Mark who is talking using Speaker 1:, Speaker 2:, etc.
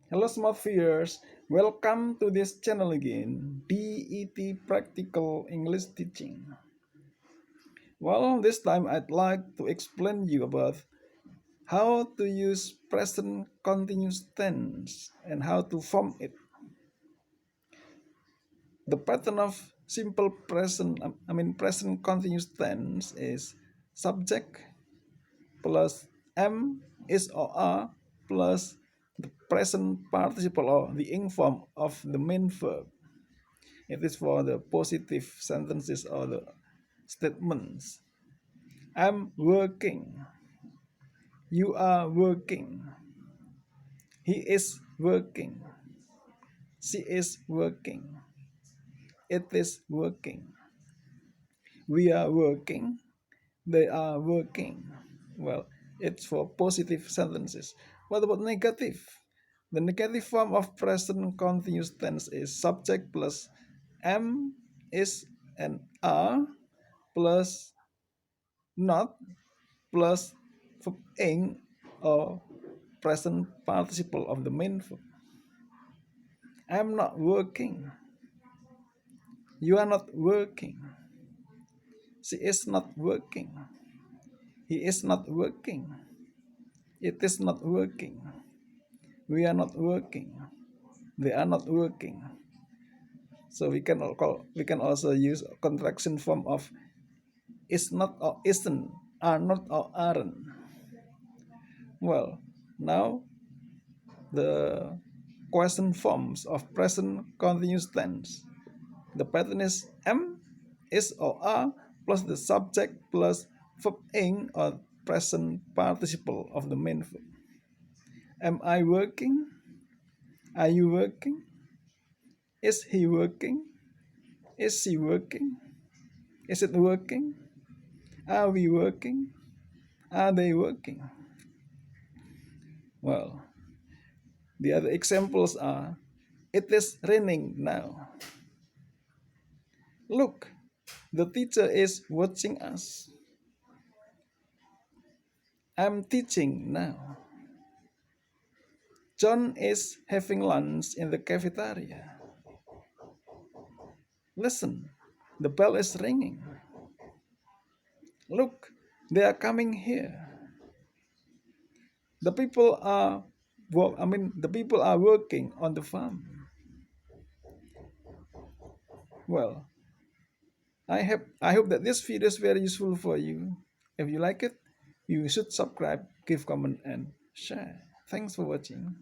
Speaker 1: Hello smart viewers, welcome to this channel again, DET Practical English Teaching. Well, this time I'd like to explain you about how to use present continuous tense and how to form it. The pattern of simple present continuous tense is subject plus am is or are plus the present participle or the ing form of the main verb. It is for the positive sentences or the statements. I'm working. You are working. He is working. She is working. It is working. We are working. They are working. Well, it's for positive sentences. What about negative? The negative form of present continuous tense is subject plus am, is, and are plus not plus verb ing or present participle of the main verb. I'm not working. You are not working. She is not working. He is not working. It is not working. We are not working. They are not working. So we can also use a contraction form of is not or isn't, are not or aren't. Well, now the question forms of present continuous tense. The pattern is am, is or are plus the subject plus verb ing or present participle of the main verb. Am I working? Are you working? Is he working? Is she working? Is it working? Are we working? Are they working? Well, the other examples are it is raining now. Look, the teacher is watching us. I'm teaching now. John is having lunch in the cafeteria. Listen, the bell is ringing. Look, they are coming here. The people are the people are working on the farm. Well, I hope that this video is very useful for you. If you like it, you should subscribe, give comment and share. Thanks for watching.